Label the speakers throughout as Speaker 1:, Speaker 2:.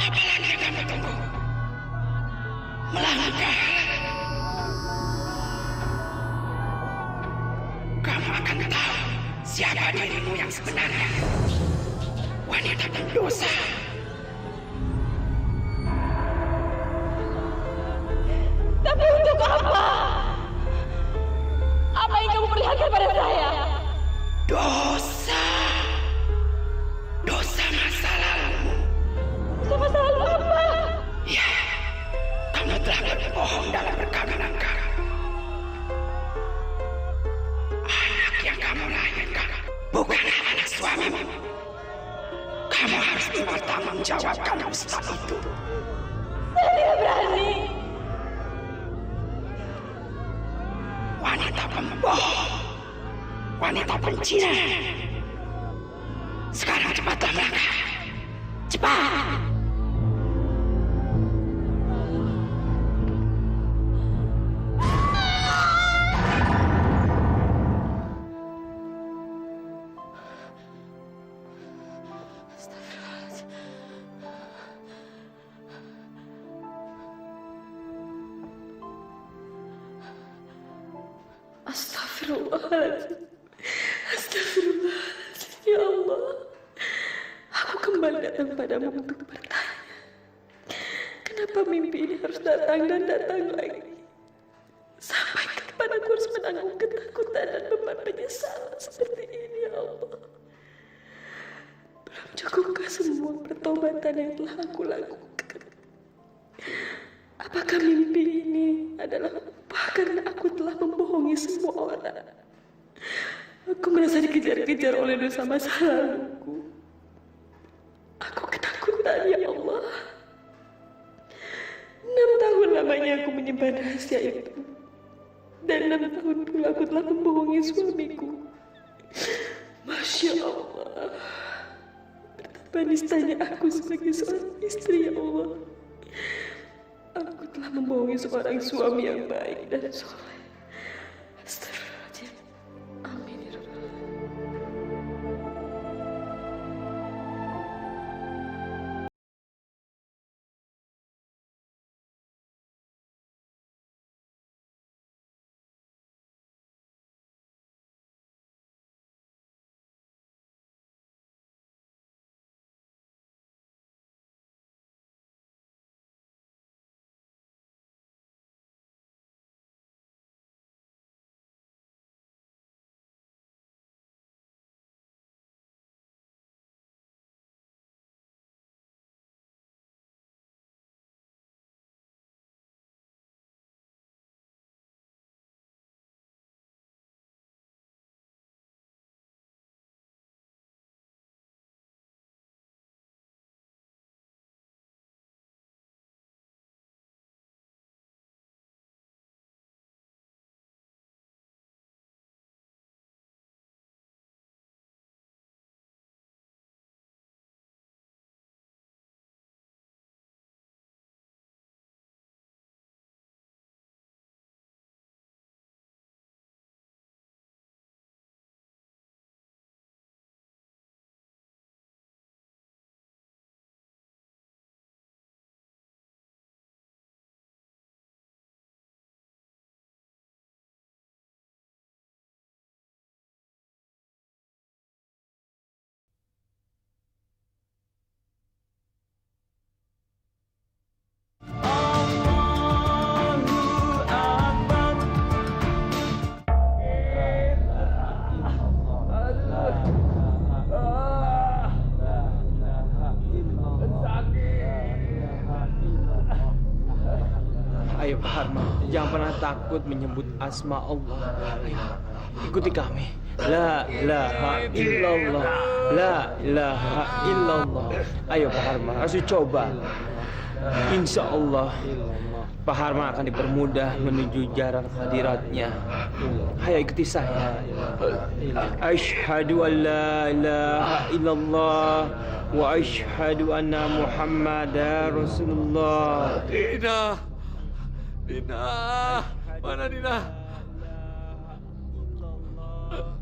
Speaker 1: Apalagi yang kamu tunggu? Melangkah. Kamu akan tahu siapa dirimu yang sebenarnya. Wanita pendosa.
Speaker 2: Tapi untuk apa? Apa yang kamu perlihatkan pada saya?
Speaker 1: Dosa. Dosa masa lalu.
Speaker 2: Dosa masa lalu apa?
Speaker 1: Ya, kamu telah berbohong dalam perkawinan kamu. Anak yang kamu lahirkan bukanlah anak suamimu. Kamu harus bertanggungjawabkan dosa itu.
Speaker 2: Saya tidak berani.
Speaker 1: Wanita pembohong, wanita pencina. Sekarang cepatlah melangkah. Cepat!
Speaker 2: Astagfirullahaladzim. Astagfirullahaladzim. Ya Allah, aku kembali datang padamu untuk bertanya, kenapa mimpi ini harus datang dan datang lagi? Sampai kapan aku harus menanggung ketakutan dan beban penyesalan seperti ini, ya Allah? Belum cukupkah semua pertobatan yang telah aku lakukan? Apakah mimpi ini adalah upah karena aku telah membohongi semua orang? Aku merasa dikejar-kejar oleh dosa masa laluku. Aku ketakutan, ya Allah. 6 tahun lamanya aku menyimpan rahasia itu. Dan 6 tahun pula aku telah membohongi suamiku. Masya Allah. Betapa nistanya aku sebagai seorang istri, ya Allah. Aku telah membohongi seorang suami yang baik dan soleh. Astagfirullahaladzim. Amin ya Rabbal alamin.
Speaker 3: Ayo Pak Harma, jangan pernah takut menyebut asma Allah. Ayo, ikuti kami. La ilaha illallah. La ilaha illallah. Ayo Pak Harma, harus coba. Insya Allah Pak Harma akan dipermudah menuju jarak hadiratnya. Ayo ikuti saya. Asyhadu an la ilaha illallah wa asyhadu anna Muhammadar Rasulullah.
Speaker 4: Dina, mana Dina?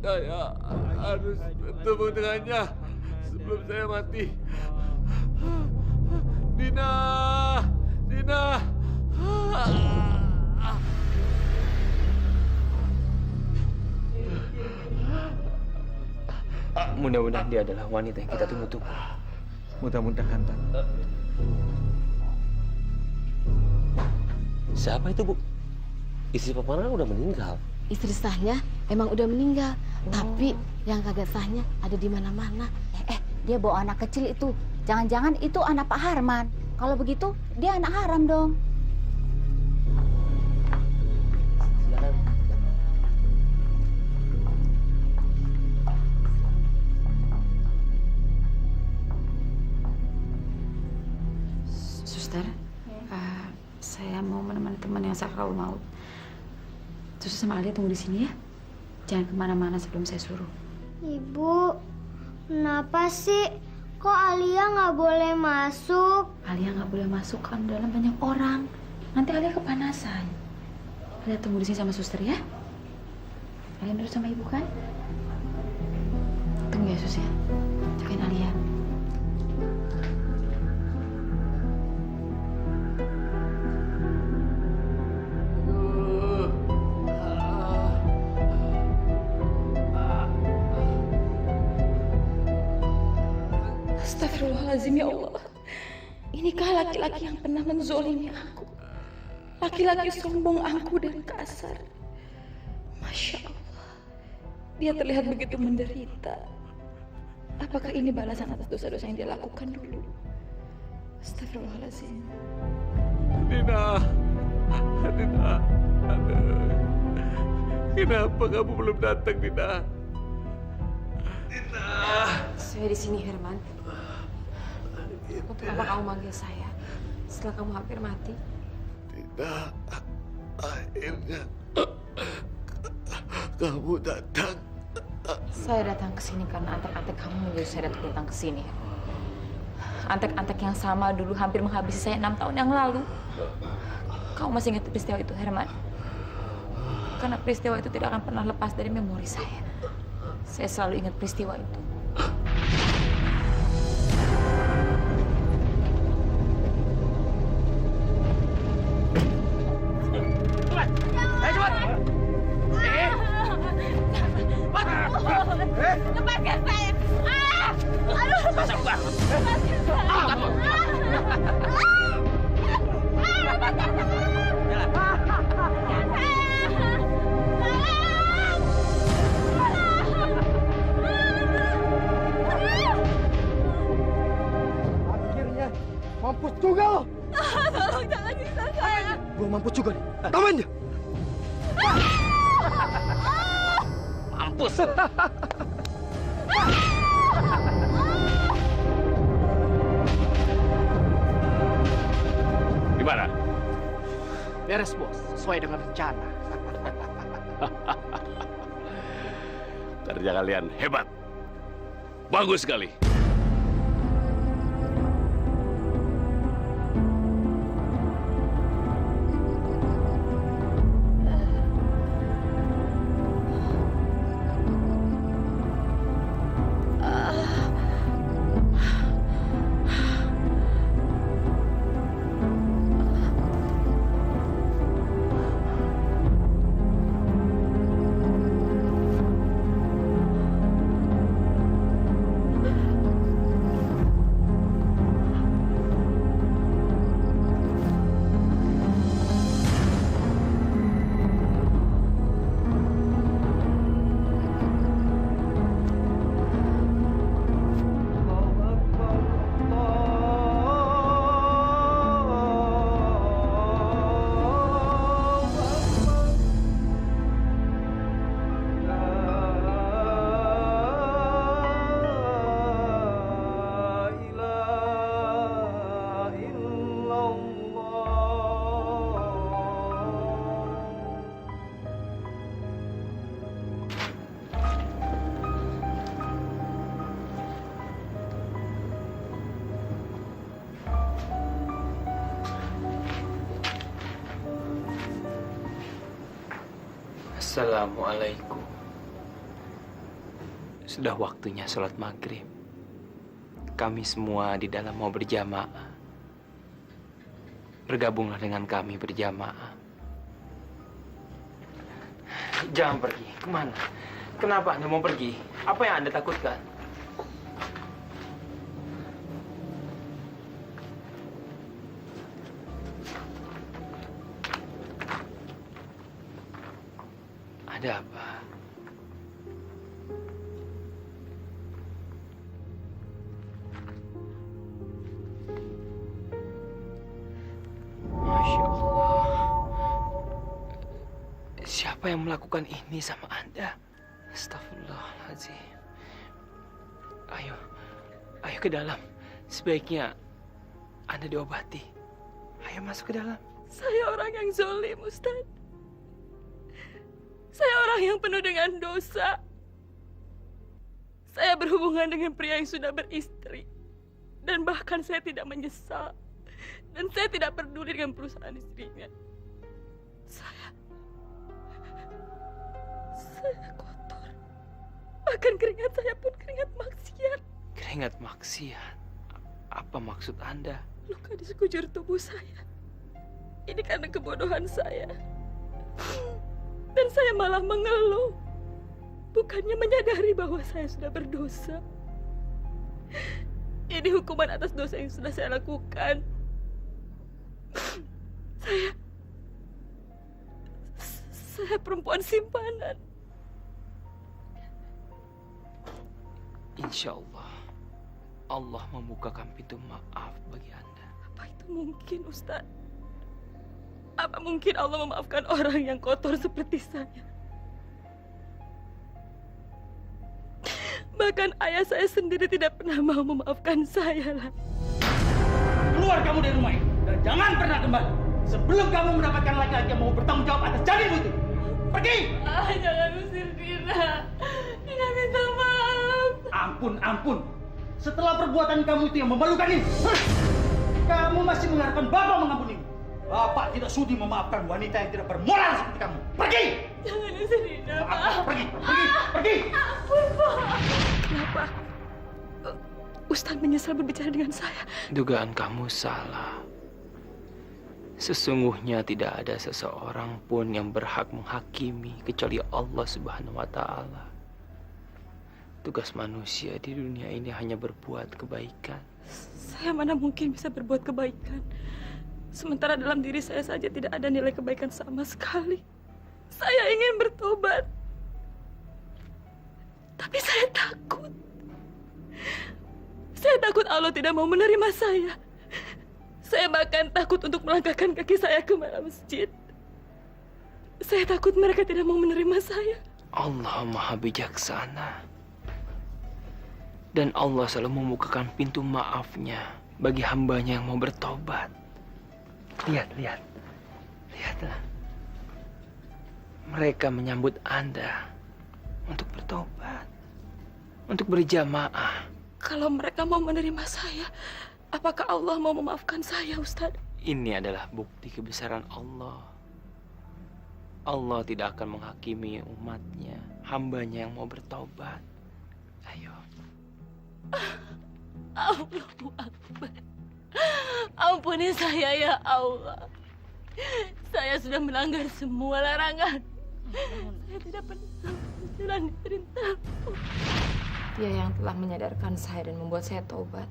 Speaker 4: Saya harus bertemu dengannya sebelum saya mati. Dina.
Speaker 3: Mudah-mudahan dia adalah wanita yang kita tunggu-tunggu.
Speaker 5: Mudah-mudahan, Tante.
Speaker 6: Siapa itu, Bu? Istri Papa Nana udah meninggal.
Speaker 7: Istri sahnya emang udah meninggal, tapi yang kagak sahnya ada di mana-mana.
Speaker 8: Dia bawa anak kecil itu. Jangan-jangan itu anak Pak Harman. Kalau begitu, dia anak haram dong.
Speaker 6: Silakan.
Speaker 9: Suster, saya mau menemani teman yang sakral maut. Suster sama Alia tunggu di sini ya. Jangan kemana-mana sebelum saya suruh.
Speaker 10: Ibu, kenapa sih kok Alia nggak boleh masuk?
Speaker 9: Alia nggak boleh masuk kan dalam banyak orang. Nanti Alia kepanasan. Alia tunggu di sini sama suster ya. Alia nurut sama ibu kan? Tunggu ya sus ya. Jagain Alia.
Speaker 2: Astagfirullahaladzim ya Allah. Inikah laki-laki yang pernah menzolimi aku? Laki-laki sombong, angkuh dan kasar. Masya Allah. Dia terlihat begitu menderita. Apakah ini balasan atas dosa-dosa yang dia lakukan dulu? Astagfirullahaladzim.
Speaker 4: Dina. Dina. Aduh. Kenapa kamu belum datang, Dina? Dina.
Speaker 9: Saya di sini, Herman. Untuk apa kamu manggil saya setelah kamu hampir mati?
Speaker 4: Dina, akhirnya kamu datang.
Speaker 9: Saya datang ke sini karena antek-antek kamu menyuruh saya datang ke sini. Antek-antek yang sama dulu hampir menghabisi saya 6 tahun yang lalu. Kamu masih ingat peristiwa itu, Herman? Karena peristiwa itu tidak akan pernah lepas dari memori saya. Saya selalu ingat peristiwa itu.
Speaker 10: Lepaskan saya! Aduh! Lepaskan saya! Lepaskan
Speaker 5: Akhirnya mampus juga lo.
Speaker 10: Tolong jangan siksa saya!
Speaker 5: Gua mampus juga nih. Taman dia.
Speaker 6: Mampus. Gimana?
Speaker 5: Beres, Bos. Sesuai dengan rencana.
Speaker 6: Kerja kalian hebat. Bagus sekali.
Speaker 3: Assalamualaikum. Sudah waktunya sholat maghrib. Kami semua di dalam mau berjamaah. Bergabunglah dengan kami berjamaah. Jangan pergi. Kemana? Kenapa Anda mau pergi? Apa yang Anda takutkan? Ada apa? Masya Allah. Siapa yang melakukan ini sama Anda? Astagfirullahaladzim. Ayo ke dalam. Sebaiknya Anda diobati. Ayo masuk ke dalam.
Speaker 2: Saya orang yang zalim, Ustaz. Saya orang yang penuh dengan dosa. Saya berhubungan dengan pria yang sudah beristri. Dan bahkan saya tidak menyesal. Dan saya tidak peduli dengan perusahaan istrinya. Saya kotor. Bahkan keringat saya pun keringat maksiat.
Speaker 3: Keringat maksiat? Apa maksud Anda?
Speaker 2: Luka di sekujur tubuh saya. Ini karena kebodohan saya. Dan saya malah mengeluh. Bukannya menyadari bahwa saya sudah berdosa. Ini hukuman atas dosa yang sudah saya lakukan. Saya perempuan simpanan.
Speaker 3: Insya Allah, Allah membukakan pintu maaf bagi Anda.
Speaker 2: Apa itu mungkin, Ustaz? Apa mungkin Allah memaafkan orang yang kotor seperti saya? Bahkan ayah saya sendiri tidak pernah mau memaafkan saya lah.
Speaker 5: Keluar kamu dari rumah ini dan jangan pernah kembali sebelum kamu mendapatkan laki-laki yang mau bertanggung jawab atas janinmu itu. Pergi!
Speaker 2: Jangan usir Dina. Dina minta maaf.
Speaker 5: Ampun. Setelah perbuatan kamu itu yang memalukan ini, kamu masih mengharapkan Bapak mengampuni. Bapak tidak sudi memaafkan wanita yang tidak bermoral seperti kamu. Pergi!
Speaker 2: Jangan usir Dina, Pak.
Speaker 5: Pergi!
Speaker 2: Ampun, Pak. Kenapa? Ustaz menyesal berbicara dengan saya.
Speaker 3: Dugaan kamu salah. Sesungguhnya tidak ada seseorang pun yang berhak menghakimi kecuali Allah Subhanahu wa Ta'ala. Tugas manusia di dunia ini hanya berbuat kebaikan.
Speaker 2: Saya mana mungkin bisa berbuat kebaikan. Sementara dalam diri saya saja tidak ada nilai kebaikan sama sekali. Saya ingin bertobat. Tapi saya takut. Saya takut Allah tidak mau menerima saya. Saya bahkan takut untuk melangkahkan kaki saya ke masjid. Saya takut mereka tidak mau menerima saya.
Speaker 3: Allah Maha Bijaksana. Dan Allah selalu membukakan pintu maafnya bagi hambanya yang mau bertobat. Lihatlah. Mereka menyambut Anda untuk bertobat, untuk berjamaah.
Speaker 2: Kalau mereka mau menerima saya, apakah Allah mau memaafkan saya, Ustaz?
Speaker 3: Ini adalah bukti kebesaran Allah. Allah tidak akan menghakimi umatnya, hambanya yang mau bertobat. Ayo.
Speaker 2: Allahu Akbar. Ampuni saya ya Allah. Saya sudah melanggar semua larangan. Saya tidak pernah menjalani perintah.
Speaker 9: Dia yang telah menyadarkan saya dan membuat saya tobat.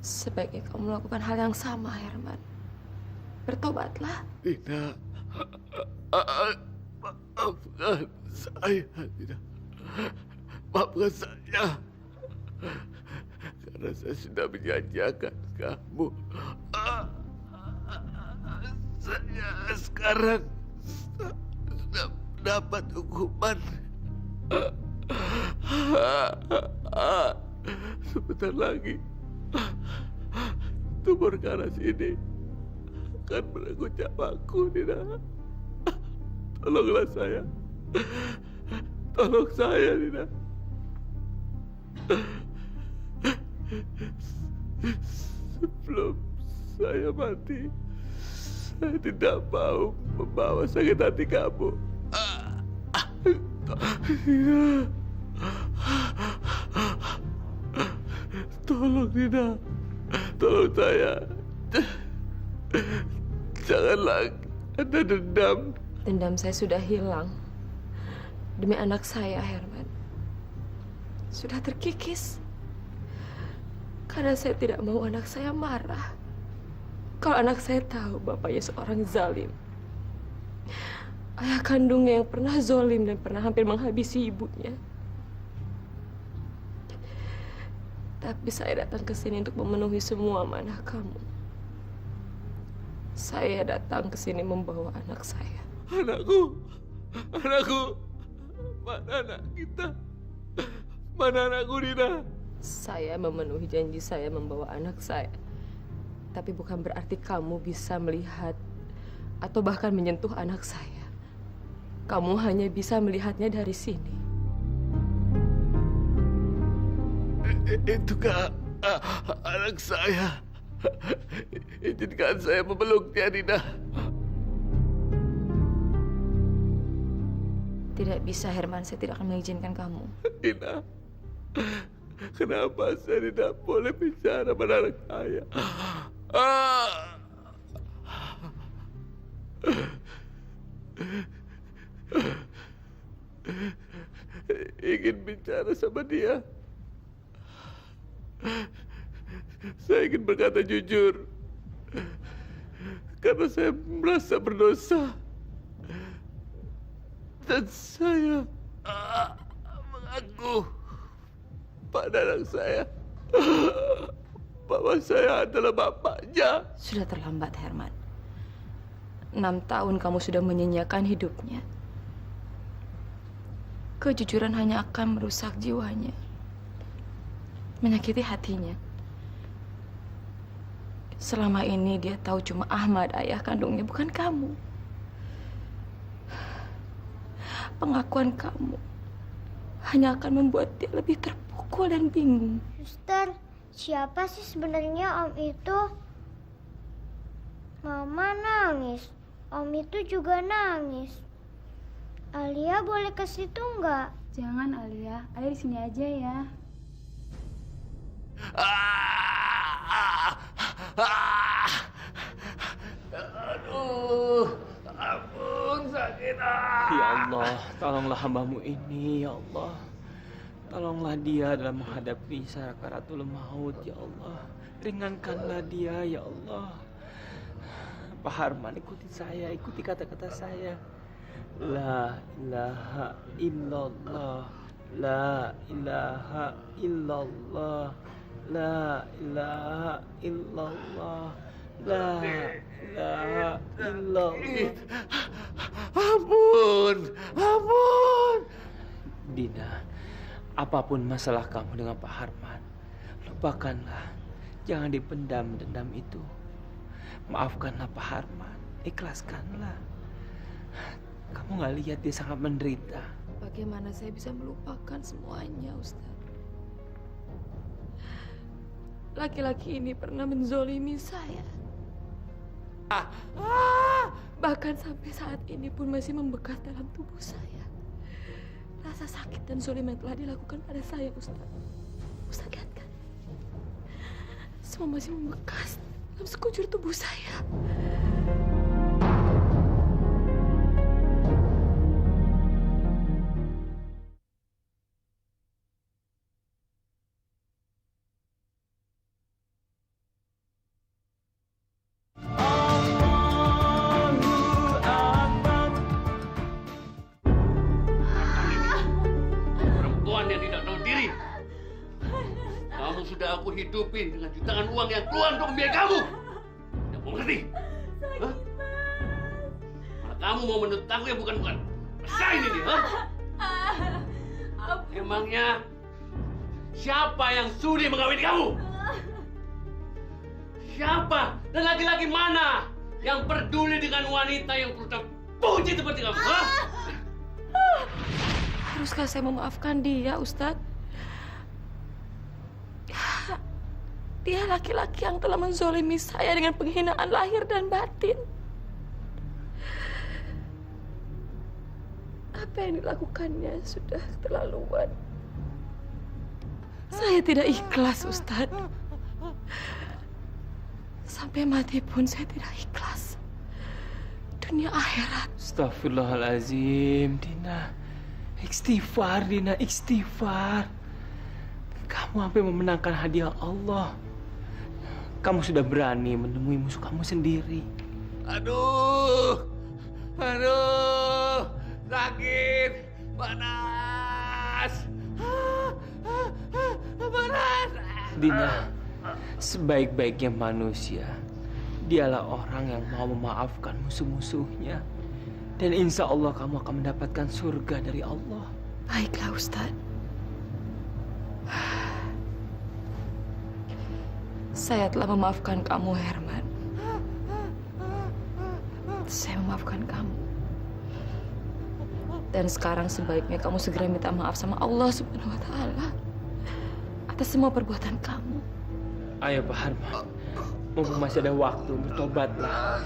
Speaker 9: Sebaiknya kamu melakukan hal yang sama, Herman. Bertobatlah.
Speaker 4: Dina, maafkan saya, Dina. Maafkan saya. Karena saya sudah menyanyiakan kamu. Saya sekarang sudah mendapat hukuman. Sebentar lagi tumor ganas ini akan merenggut nyawaku, Dina. Tolonglah saya. Tolong saya, Dina. Sebelum saya mati, saya tidak mau membawa sakit hati kamu. Tolong, Dina. Tolong saya. Janganlah ada dendam.
Speaker 9: Dendam saya sudah hilang. Demi anak saya, Herman. Sudah terkikis. Karena saya tidak mau anak saya marah. Kalau anak saya tahu bapaknya seorang zalim.
Speaker 2: Ayah kandungnya yang pernah zolim dan pernah hampir menghabisi ibunya. Tapi saya datang ke sini untuk memenuhi semua amanah kamu. Saya datang ke sini membawa anak saya.
Speaker 4: Anakku, mana anak kita? Mana anakku, Dina?
Speaker 2: Saya memenuhi janji saya membawa anak saya. Tapi bukan berarti kamu bisa melihat atau bahkan menyentuh anak saya. Kamu hanya bisa melihatnya dari sini.
Speaker 4: Itu kak anak saya. Izinkan saya memeluknya, Dina.
Speaker 9: Tidak bisa, Herman. Saya tidak akan mengizinkan kamu.
Speaker 4: Dina, kenapa saya tidak boleh bicara pada anak saya? Ingin bicara sama dia. Saya ingin berkata jujur. Karena saya merasa berdosa. Dan saya mengaku pada anak saya bahwa saya adalah bapaknya.
Speaker 9: Sudah terlambat, Herman. 6 tahun kamu sudah menyanyiakan hidupnya. Kejujuran hanya akan merusak jiwanya, menyakiti hatinya. Selama ini dia tahu cuma Ahmad, ayah kandungnya, bukan kamu. Pengakuan kamu hanya akan membuat dia lebih terpukul dan bingung.
Speaker 11: Suster, siapa sih sebenarnya Om itu? Mama nangis, Om itu juga nangis. Alia boleh ke situ nggak?
Speaker 12: Jangan, Alia. Alia di sini aja ya.
Speaker 4: Aduh, ampun sakit.
Speaker 3: Ya Allah, tolonglah hamba-Mu ini, ya Allah. Tolonglah dia dalam menghadapi sakaratul maut, ya Allah. Ringankanlah dia, ya Allah. Pak Harman, ikuti saya, ikuti kata-kata saya. La ilaha illallah, la ilaha illallah, la ilaha illallah, la ilaha illallah.
Speaker 4: Ampun, ampun.
Speaker 3: Dina, apapun masalah kamu dengan Pak Harman, lupakanlah. Jangan dipendam dendam itu. Maafkanlah Pak Harman, ikhlaskanlah. Kamu nggak lihat dia sangat menderita.
Speaker 2: Bagaimana saya bisa melupakan semuanya, Ustaz? Laki-laki ini pernah menzolimi saya. Bahkan sampai saat ini pun masih membekas dalam tubuh saya. Rasa sakit dan zolim yang telah dilakukan pada saya, Ustaz. Ustaz lihat kan? Semua masih membekas dalam sekujur tubuh saya.
Speaker 6: Sudah aku hidupin dengan jutaan uang yang keluar untuk membiayai kamu. Tidak mau ngerti? Hah? Mana kamu mau menuntut aku ya bukan-bukan? Rasain ini, ha? Emangnya siapa yang sudi mengawini kamu? Siapa? Dan laki-laki mana yang peduli dengan wanita yang perlu terpuji seperti kamu, ha?
Speaker 2: Haruskah saya memaafkan dia, Ustadz? Dia laki-laki yang telah menzolimi saya dengan penghinaan lahir dan batin. Apa yang dilakukannya sudah keterlaluan. Saya tidak ikhlas, Ustadz. Sampai mati pun saya tidak ikhlas. Dunia akhirat.
Speaker 3: Astagfirullahaladzim, Dina. Istighfar, Dina, istighfar. Kamu sampai memenangkan hadiah Allah. Kamu sudah berani menemui musuh kamu sendiri.
Speaker 4: Aduh, aduh. sakit, panas. Panas.
Speaker 3: Dina, sebaik-baiknya manusia, dialah orang yang mau memaafkan musuh-musuhnya. Dan insya Allah kamu akan mendapatkan surga dari Allah.
Speaker 2: Baiklah, Ustadz. Saya telah memaafkan kamu, Herman. Saya memaafkan kamu. Dan sekarang sebaiknya kamu segera minta maaf sama Allah Subhanahu wa Ta'ala atas semua perbuatan kamu.
Speaker 3: Ayo Pak Harman, mumpung masih ada waktu, bertobatlah.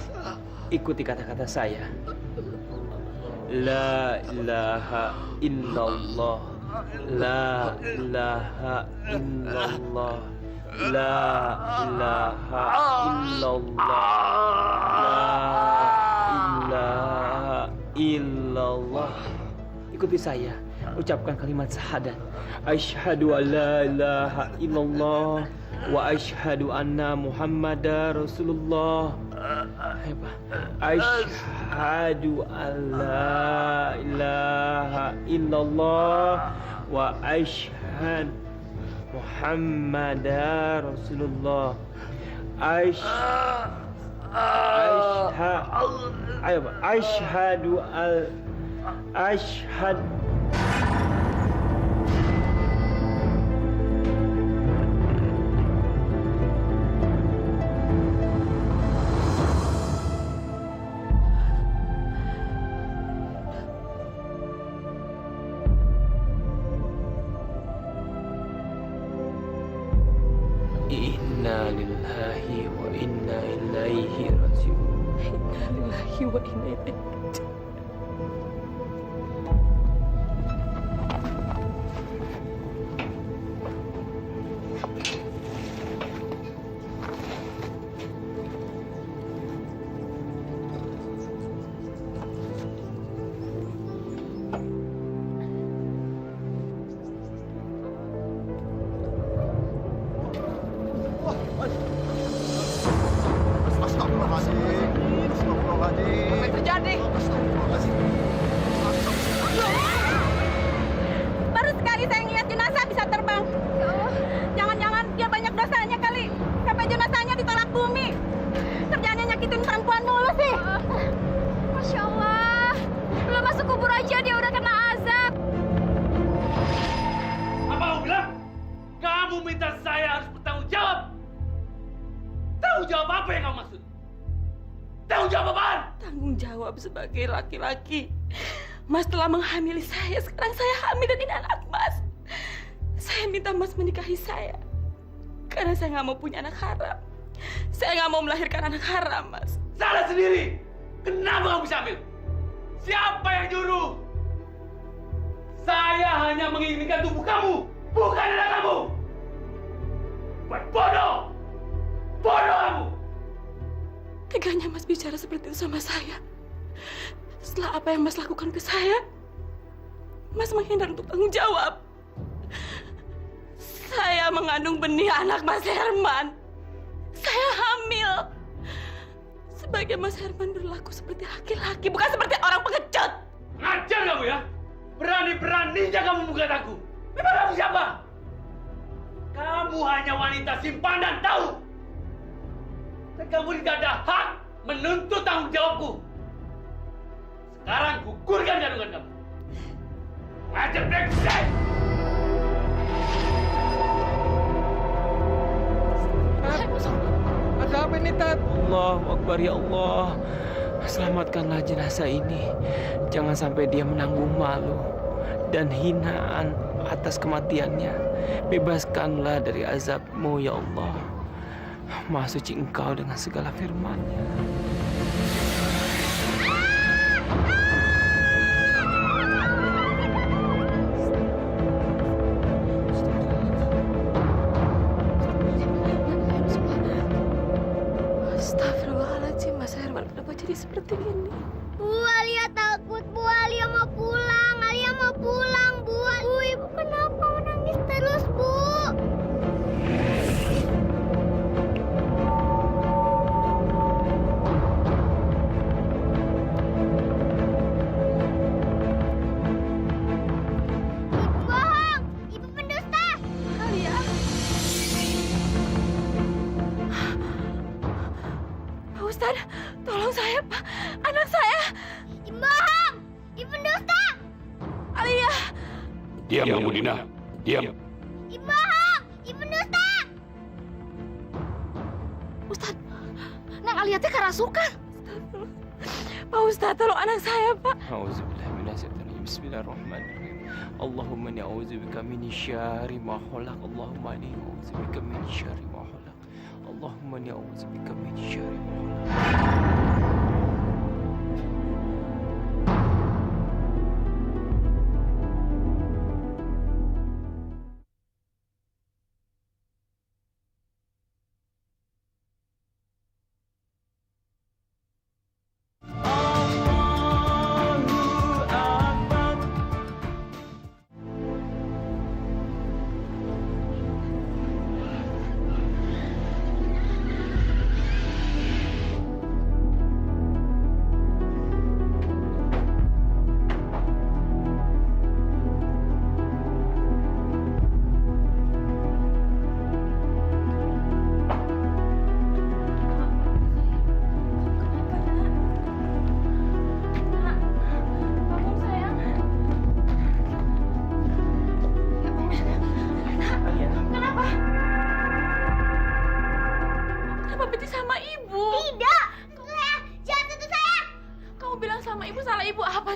Speaker 3: Ikuti kata-kata saya. La ilaha illallah. La ilaha illallah. La ilaha illallah. La ilaha illallah. Ikuti saya. Ucapkan kalimat syahadat. Asyhadu an la ilaha illallah wa asyhadu anna Muhammadar Rasulullah. Asyhadu an la ilaha illallah wa asyhadu Muhammadar Rasulullah. Asyhadu Inna lillahi wa inna ilaihi raji'un.
Speaker 2: Inna lillahi wa inna ilaihi raji'un.
Speaker 10: Apa yang terjadi? Baru sekali saya ngeliat jenazah bisa terbang. Jangan-jangan dia banyak dosanya kali. Sampai jenazahnya ditolak bumi. Kerjaannya nyakitin perempuan mulu sih. Masya Allah. Belum masuk kubur aja dia udah kena azab.
Speaker 6: Apa kamu bilang? Kamu minta saya harus bertanggung jawab. Tanggung jawab apa yang kamu maksud? Tanggung jawab apaan?
Speaker 2: Tanggung jawab sebagai laki-laki. Mas telah menghamili saya. Sekarang saya hamil dan ini anak Mas. Saya minta Mas menikahi saya. Karena saya nggak mau punya anak haram. Saya nggak mau melahirkan anak haram, Mas.
Speaker 6: Salah sendiri. Kenapa kamu bisa hamil? Siapa yang nyuruh? Saya hanya menginginkan tubuh kamu, bukan anak kamu. Buat bodoh. Bodoh kamu.
Speaker 2: Teganya Mas bicara seperti itu sama saya. Setelah apa yang Mas lakukan ke saya, Mas menghindar untuk tanggung jawab. Saya mengandung benih anak Mas Herman. Saya hamil. Sebagai Mas Herman berlaku seperti laki-laki, bukan seperti orang pengecut.
Speaker 6: Ngajar kamu ya? Berani-beraninya kamu menggugat aku. Memang kamu siapa? Kamu hanya wanita simpanan, tahu? Dan kamu tidak ada hak menuntut tanggung jawabku. Sekarang gugurkan kandungan kamu. Ngajar brengsek!
Speaker 3: Ada apa ini, Tat? Allahu Akbar, ya Allah. Selamatkanlah jenazah ini. Jangan sampai dia menanggung malu dan hinaan atas kematiannya. Bebaskanlah dari azab-Mu, ya Allah. Maha suci Engkau dengan segala firman-Nya.
Speaker 2: Astagfirullahaladzim, Mas Herman, kenapa jadi seperti ini?
Speaker 11: Bu, Alia takut. Bu, Alia mau pulang. Alia mau pulang, Bu. Bu, Ibu kenapa menangis terus, Bu?
Speaker 9: Ustadz, tolong saya, Pak. Anak saya.
Speaker 11: Bohong! Ibu dusta!
Speaker 9: Alia.
Speaker 6: Diam kamu, Dina. Diam.
Speaker 11: Ibu bohong! Ibu dusta!
Speaker 7: Ustadz, Nang Alia teh kerasukan.
Speaker 9: Pak Ustadz, tolong anak saya, Pak.
Speaker 3: Auzubillahi minasyaitonir Bismillahirrahmanirrahim. Allahumma inni a'udzubika min syarri ma khalaq. Allahumma inni a'udzubika min syarri ma khalaq. Allahumma inni a'udzubika min syarri ma khalaq.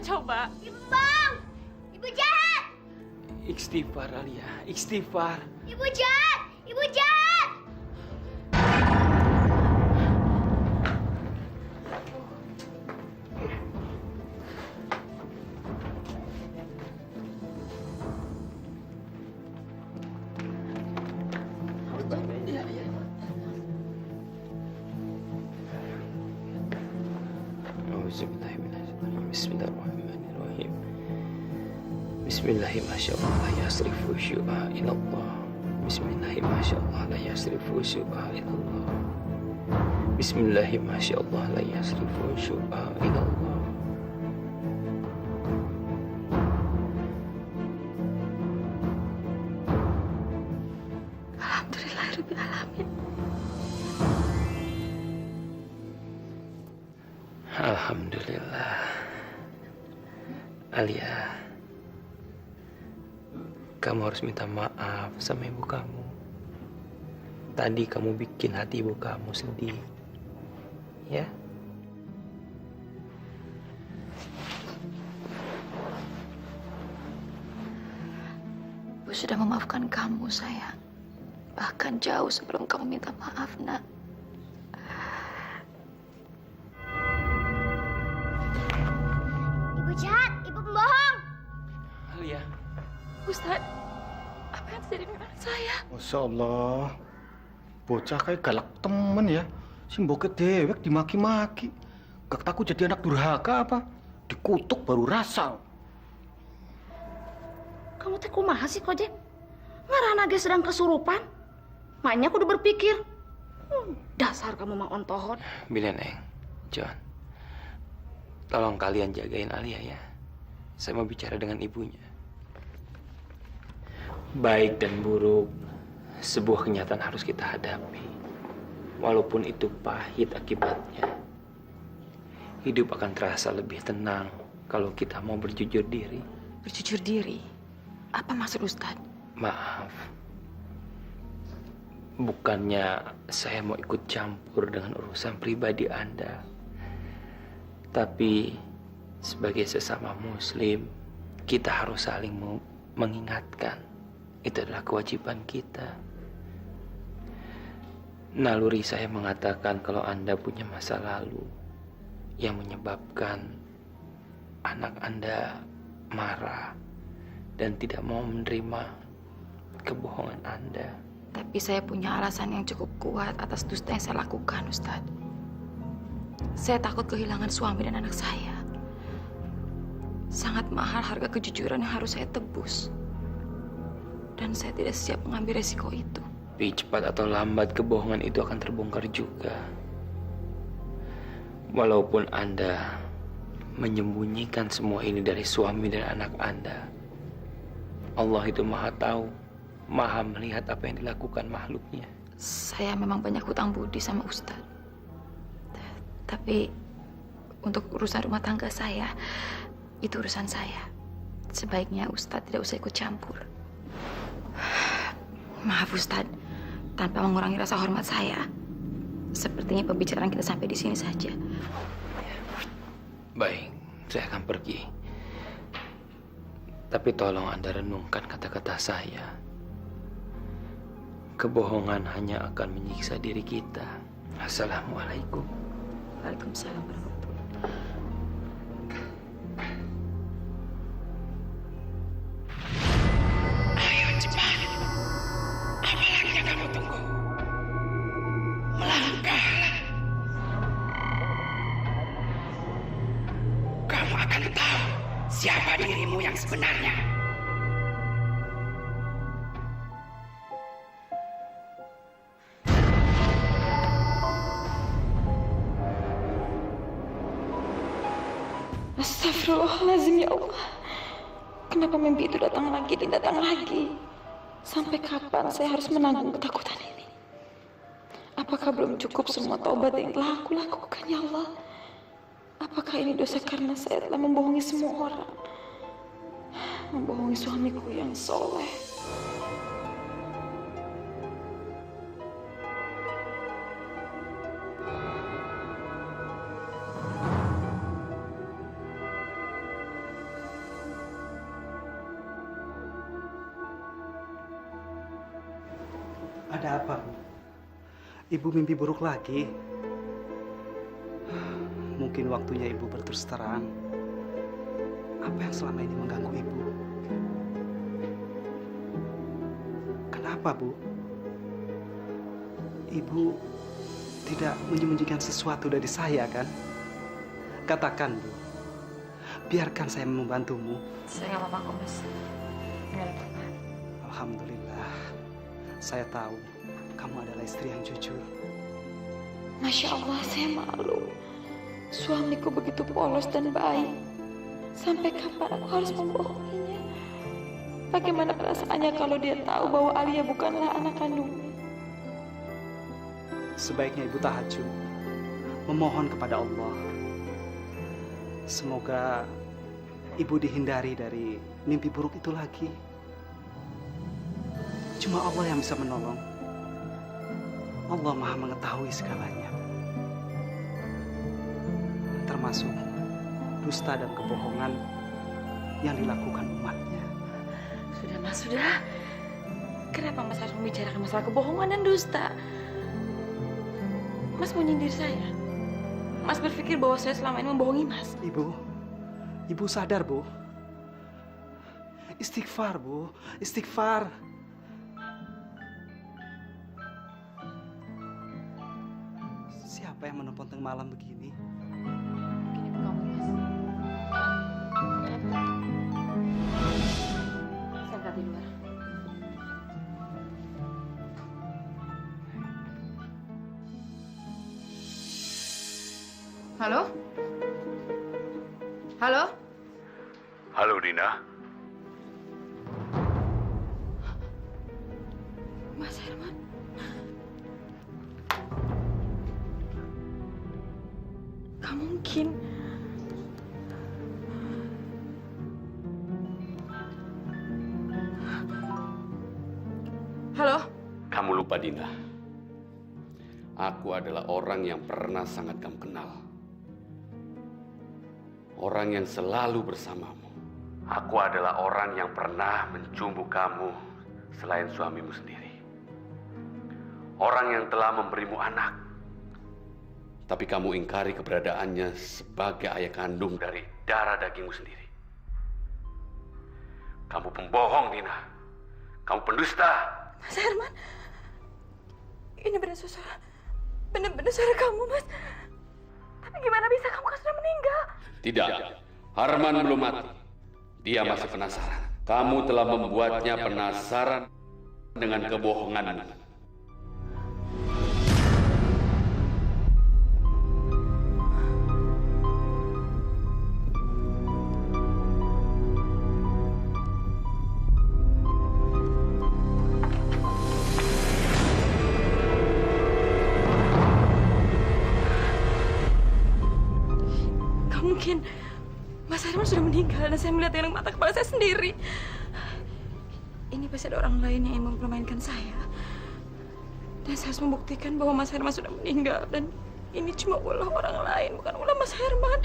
Speaker 9: Coba.
Speaker 11: Ibu bang! Ibu jahat!
Speaker 3: Istighfar, Alia. Istighfar.
Speaker 11: Ibu jahat! Ibu jahat!
Speaker 3: Bismillahirrahmanirrahim. Bismillahi masyaallah la yasrifu syu'a ilallah. Bismillahi masyaallah la yasrifu syu'a ilallah. Bismillahi masyaallah la yasrifu syu'a ilallah.
Speaker 7: Alhamdulillahirabbil alamin.
Speaker 3: Alhamdulillah. Alia, kamu harus minta maaf sama ibu kamu. Tadi kamu bikin hati ibu kamu sedih. Ya?
Speaker 7: Ibu sudah memaafkan kamu, sayang. Bahkan jauh sebelum kamu minta maaf, Nak.
Speaker 11: Ibu jahat! Ibu pembohong!
Speaker 3: Alia.
Speaker 9: Ustadz, apa yang terjadi dengan anak saya?
Speaker 5: Masya Allah, bocah kayak galak temen ya. Si mboknya dewek dimaki-maki. Gak takut jadi anak durhaka apa? Dikutuk baru rasa.
Speaker 10: Kamu teh kumaha sih, Kojek? Ngarana ge sedang kesurupan. Maknya kudu berpikir. Dasar kamu mang ontohon.
Speaker 3: Bila Neng, John, tolong kalian jagain Alia ya. Saya mau bicara dengan ibunya. Baik dan buruk, sebuah kenyataan harus kita hadapi. Walaupun itu pahit akibatnya. Hidup akan terasa lebih tenang kalau kita mau berjujur diri.
Speaker 7: Berjujur diri? Apa maksud Ustadz?
Speaker 3: Maaf. Bukannya saya mau ikut campur dengan urusan pribadi Anda. Tapi sebagai sesama muslim, kita harus saling mengingatkan. Itu adalah kewajiban kita. Naluri saya mengatakan kalau Anda punya masa lalu yang menyebabkan anak Anda marah dan tidak mau menerima kebohongan Anda.
Speaker 7: Tapi saya punya alasan yang cukup kuat atas dusta yang saya lakukan, Ustadz. Saya takut kehilangan suami dan anak saya. Sangat mahal harga kejujuran yang harus saya tebus. Dan saya tidak siap mengambil resiko itu.
Speaker 3: Tapi cepat atau lambat kebohongan itu akan terbongkar juga. Walaupun Anda menyembunyikan semua ini dari suami dan anak Anda, Allah itu Maha Tahu, Maha melihat apa yang dilakukan makhluknya.
Speaker 7: Saya memang banyak hutang budi sama Ustadz. Tapi untuk urusan rumah tangga saya, itu urusan saya. Sebaiknya Ustadz tidak usah ikut campur. Maaf Ustadz, tanpa mengurangi rasa hormat saya. Sepertinya pembicaraan kita sampai di sini saja.
Speaker 3: Baik, saya akan pergi. Tapi tolong Anda renungkan kata-kata saya. Kebohongan hanya akan menyiksa diri kita. Assalamualaikum.
Speaker 7: Waalaikumsalam warahmatullahi wabarakatuh.
Speaker 1: Ayo cepat. Apa lagi yang kamu tunggu? Melangkahlah. Kamu akan tahu siapa dirimu yang sebenarnya.
Speaker 7: Astagfirullahaladzim, ya Allah. Kenapa mimpi itu datang lagi dan datang lagi? Sampai kapan saya harus menanggung ketakutan ini? Apakah belum cukup semua taubat yang telah aku lakukan, ya Allah? Apakah ini dosa karena saya telah membohongi semua orang? Membohongi suamiku yang soleh.
Speaker 5: Ada apa, Bu? Ibu mimpi buruk lagi? Mungkin waktunya Ibu berterus terang. Apa yang selama ini mengganggu Ibu? Kenapa, Bu? Ibu tidak menyembunyikan sesuatu dari saya, kan? Katakan, Bu. Biarkan saya membantumu.
Speaker 9: Saya nggak apa-apa kok, Mas. Nggak ada apa-apa.
Speaker 5: Alhamdulillah. Saya tahu kamu adalah istri yang jujur.
Speaker 7: Masya Allah, saya malu. Suamiku begitu polos dan baik. Sampai kapan aku harus membohonginya? Bagaimana perasaannya kalau dia tahu bahwa Alia bukanlah anak kandungnya?
Speaker 5: Sebaiknya Ibu tahajud, memohon kepada Allah. Semoga Ibu dihindari dari mimpi buruk itu lagi. Cuma Allah yang bisa menolong. Allah Maha mengetahui segalanya. Termasuk dusta dan kebohongan yang dilakukan umatnya.
Speaker 7: Sudah, Mas, sudah. Kenapa Mas harus membicarakan masalah kebohongan dan dusta? Mas mau nyindir saya? Mas berpikir bahwa saya selama ini membohongi Mas?
Speaker 5: Ibu sadar, Bu. Istighfar, Bu. Istighfar. Siapa yang menelpon tengah malam begini?
Speaker 9: Mungkin ibu kamu, Mas. Saya angkat di luar. Halo? Halo?
Speaker 6: Halo, Dina.
Speaker 7: Mas Herman. Gak mungkin. Halo?
Speaker 6: Kamu lupa, Dina. Aku adalah orang yang pernah sangat kamu kenal. Orang yang selalu bersamamu. Aku adalah orang yang pernah mencumbu kamu selain suamimu sendiri. Orang yang telah memberimu anak. Tapi kamu ingkari keberadaannya sebagai ayah kandung dari darah dagingmu sendiri. Kamu pembohong, Dina. Kamu pendusta.
Speaker 7: Mas Herman, ini benar suara, benar-benar suara kamu, Mas. Tapi gimana bisa kamu kan sudah meninggal?
Speaker 6: Tidak, Harman belum mati. Dia masih penasaran. Kamu telah membuatnya penasaran dengan kebohonganmu.
Speaker 7: mungkin Mas Herman sudah meninggal dan saya melihat dengan mata kepala saya sendiri. Ini pasti ada orang lain yang ingin mempermainkan saya. Dan saya harus membuktikan bahwa Mas Herman sudah meninggal dan ini cuma ulah orang lain, bukan ulah Mas Herman.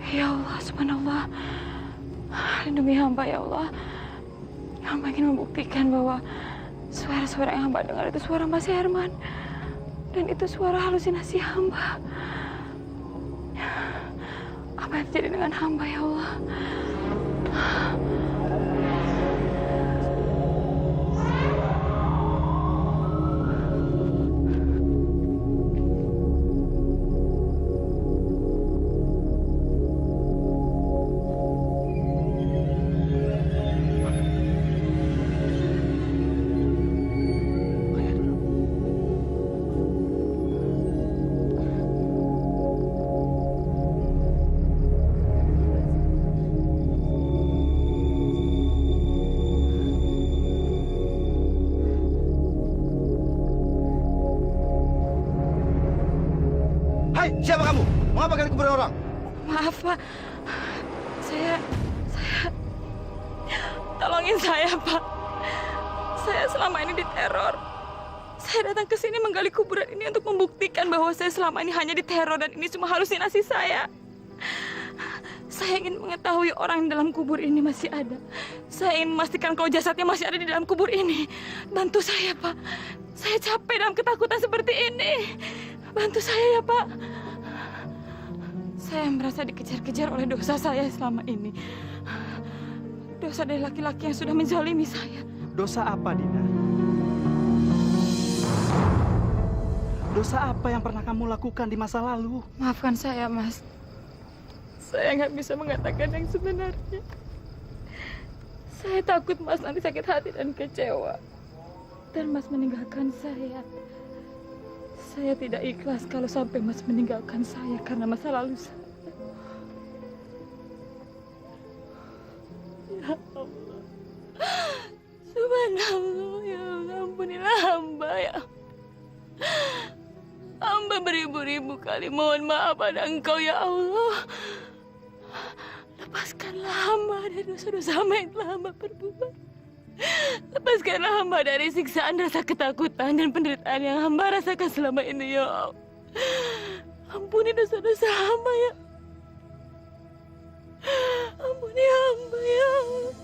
Speaker 7: Ya Allah, subhanallah. Lindungi hamba ya Allah. Hamba ingin membuktikan bahwa suara-suara yang hamba dengar itu suara Mas Herman. Dan itu suara halusinasi hamba. Apa yang terjadi dengan hamba ya Allah?
Speaker 5: Hai, siapa kamu? Mengapa kalian kuburan orang?
Speaker 7: Maaf, Pak. Saya... Tolongin saya, Pak. Saya selama ini diteror. Saya datang ke sini menggali kuburan ini untuk membuktikan bahwa saya selama ini hanya diteror dan ini cuma halusinasi saya. Saya ingin mengetahui orang di dalam kubur ini masih ada. Saya ingin memastikan kalau jasadnya masih ada di dalam kubur ini. Bantu saya, Pak. Saya capek dalam ketakutan seperti ini. Bantu saya ya, Pak. Saya merasa dikejar-kejar oleh dosa saya selama ini. Dosa dari laki-laki yang sudah menzalimi saya.
Speaker 5: Dosa apa, Dinda? Dosa apa yang pernah kamu lakukan di masa lalu?
Speaker 7: Maafkan saya, Mas. Saya nggak bisa mengatakan yang sebenarnya. Saya takut Mas nanti sakit hati dan kecewa. Dan Mas meninggalkan saya. Saya tidak ikhlas kalau sampai Mas meninggalkan saya karena masa lalu saya. Ya Allah. Subhanallah, ya Allah, ampunilah hamba ya. Hamba beribu-ribu kali mohon maaf pada Engkau ya Allah. Lepaskanlah hamba dari dosa-dosa hamba yang telah hamba perbuat. Lepaskanlah hamba dari siksaan rasa ketakutan dan penderitaan yang hamba rasakan selama ini ya Allah. Ampuni dosa-dosa hamba ya. Ampuni hamba ya Allah.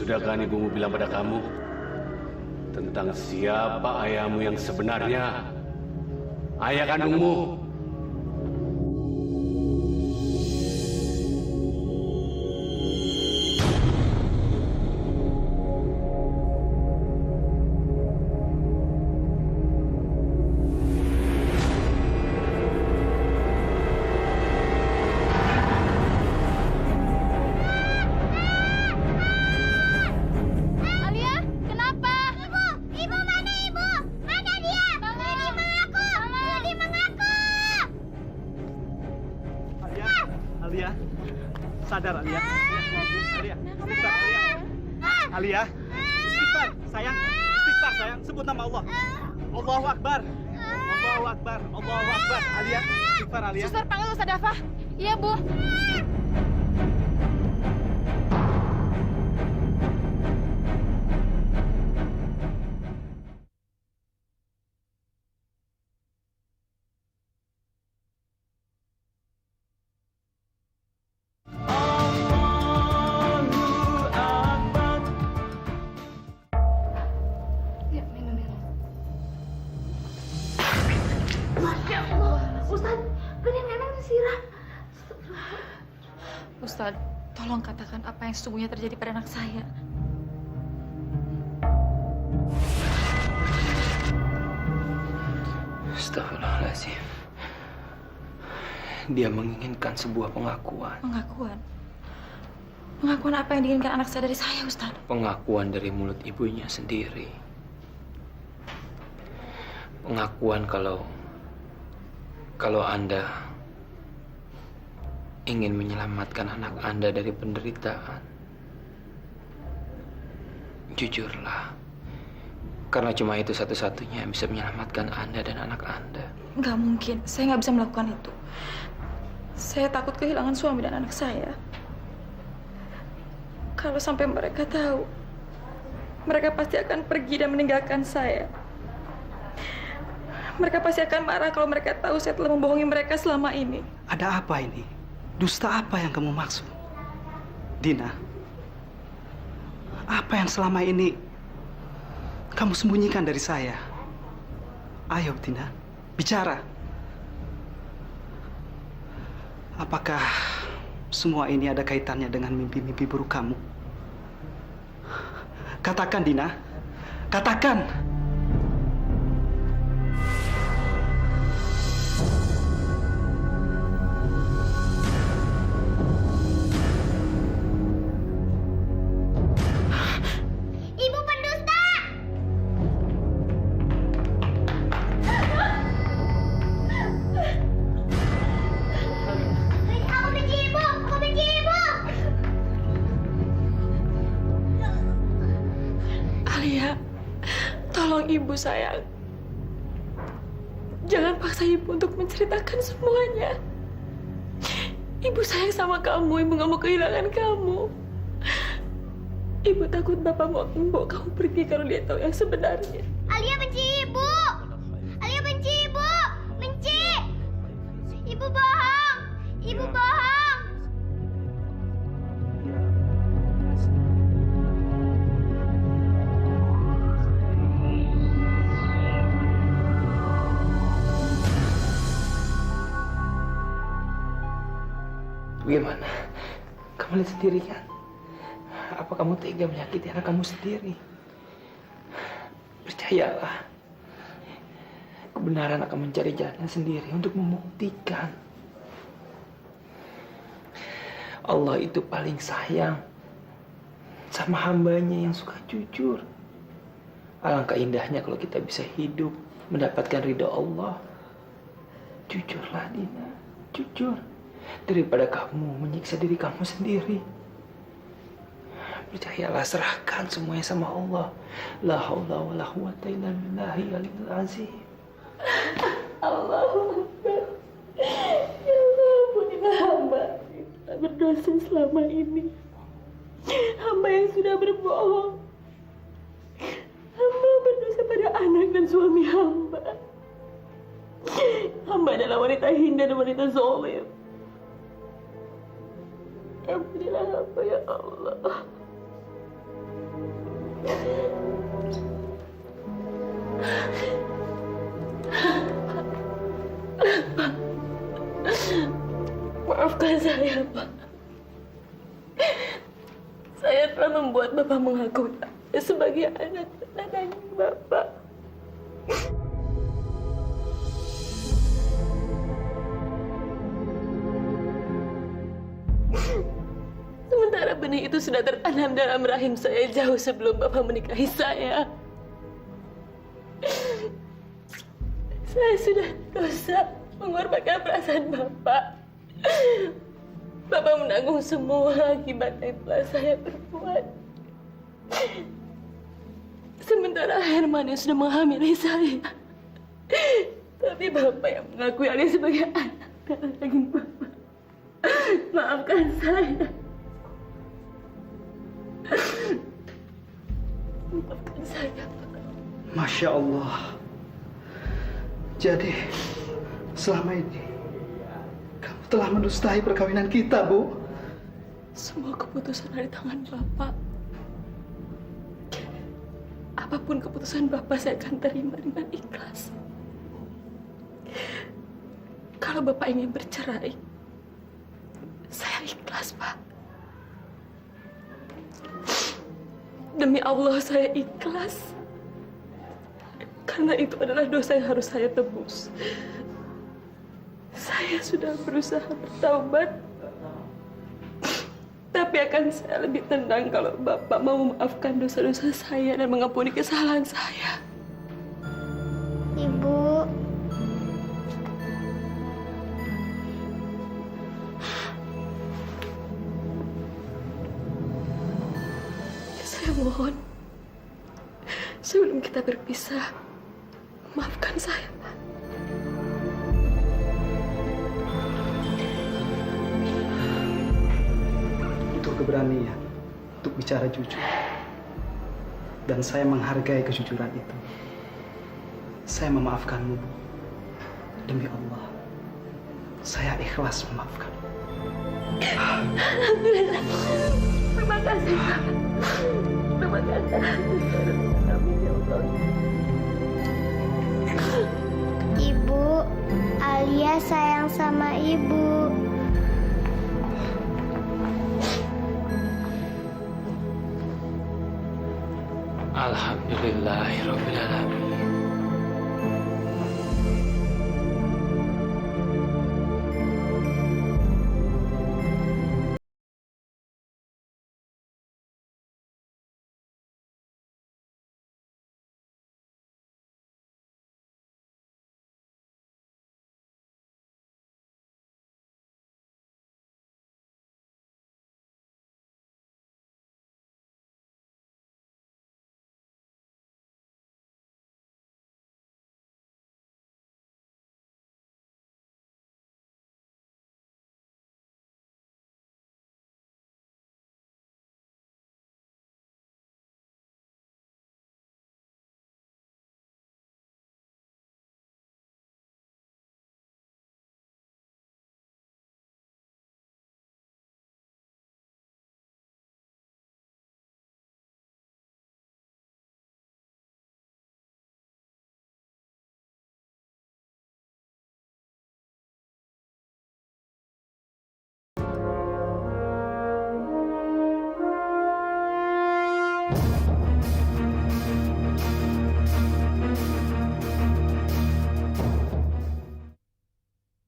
Speaker 6: Sudahkah ibumu bilang pada kamu tentang siapa ayahmu yang sebenarnya? Ayah kandungmu.
Speaker 5: Alia, sadar Alia. Alia, istighfar Alia. Alia, istighfar sayang, istighfar sayang. Sebut nama Allah. Allahu Akbar. Allahu Akbar. Allahu Akbar. Alia, istighfar Alia.
Speaker 9: Suster, panggil Ustaz Dafa. Iya, Bu. Ustaz, tolong katakan apa yang sesungguhnya terjadi pada anak saya.
Speaker 3: Astagfirullahaladzim. Dia menginginkan sebuah pengakuan.
Speaker 9: Pengakuan? Pengakuan apa yang diinginkan anak saya dari saya, Ustaz?
Speaker 3: Pengakuan dari mulut ibunya sendiri. Pengakuan kalau Anda ingin menyelamatkan anak Anda dari penderitaan. Jujurlah. Karena cuma itu satu-satunya yang bisa menyelamatkan Anda dan anak Anda.
Speaker 9: Nggak mungkin. Saya nggak bisa melakukan itu. Saya takut kehilangan suami dan anak saya. Kalau sampai mereka tahu, mereka pasti akan pergi dan meninggalkan saya. Mereka pasti akan marah kalau mereka tahu saya telah membohongi mereka selama ini.
Speaker 5: Ada apa ini? Dusta apa yang kamu maksud? Dina, apa yang selama ini kamu sembunyikan dari saya? Ayo, Dina, bicara. Apakah semua ini ada kaitannya dengan mimpi-mimpi buruk kamu? Katakan, Dina. Katakan.
Speaker 2: Tolong Ibu sayang. Jangan paksa Ibu untuk menceritakan semuanya. Ibu sayang sama kamu, Ibu nggak mau kehilangan kamu. Ibu takut Bapak mau membawa kamu pergi kalau dia tahu yang sebenarnya.
Speaker 11: Alia benci Ibu. Alia benci Ibu. Benci. Ibu bohong. Ibu bohong.
Speaker 3: Bagaimana? Kamu lihat sendiri kan? Apa kamu tega menyakiti anak kamu sendiri? Percayalah, kebenaran akan mencari jalannya sendiri untuk membuktikan. Allah itu paling sayang sama hambanya yang suka jujur. Alangkah indahnya kalau kita bisa hidup mendapatkan ridho Allah. Jujurlah, Dina, jujur. Daripada kamu menyiksa diri kamu sendiri. Percayalah, serahkan semuanya sama Allah. La haula wa la quwwata illa billahi al-aliyyil azim.
Speaker 2: Allahumma ya Allah, ampunilah hamba yang berdosa selama ini. Hamba yang sudah berbohong. Hamba berdosa pada anak dan suami hamba. Hamba adalah wanita hina dan wanita zalim. Ampunilah hamba ya Allah. Maafkan saya, Pak. Saya telah membuat Bapak mengaku sebagai anak daging Bapak. Sementara benih itu sudah tertanam dalam rahim saya jauh sebelum Bapak menikahi saya. Saya sudah dosa mengorbankan perasaan Bapak. Bapak menanggung semua akibat yang telah saya perbuat. Sementara Herman yang sudah menghamili saya. Tapi Bapak yang mengakui Alia sebagai anak darah daging Bapak. Maafkan saya. Maafkan saya, Pak.
Speaker 5: Masya Allah. Jadi, selama ini kamu telah mendustai perkawinan kita, Bu.
Speaker 2: Semua keputusan ada di tangan Bapak. Apapun keputusan Bapak, saya akan terima dengan ikhlas. Kalau Bapak ingin bercerai, saya ikhlas, Pak. Demi Allah, saya ikhlas. Karena itu adalah dosa yang harus saya tebus. Saya sudah berusaha bertaubat. Tapi akan saya lebih tenang kalau Bapak mau memaafkan dosa-dosa saya dan mengampuni kesalahan saya.
Speaker 11: Ibu.
Speaker 2: Saya mohon, sebelum kita berpisah, maafkan saya, Pak.
Speaker 5: Itu keberanian untuk bicara jujur. Dan saya menghargai kejujuran itu. Saya memaafkanmu, Bu. Demi Allah, saya ikhlas memaafkan.
Speaker 2: Alhamdulillah. Terima kasih, Pak. Terima kasih. Amin ya Allah.
Speaker 11: Ibu, Alia sayang sama Ibu.
Speaker 3: Alhamdulillahirabbil alamin.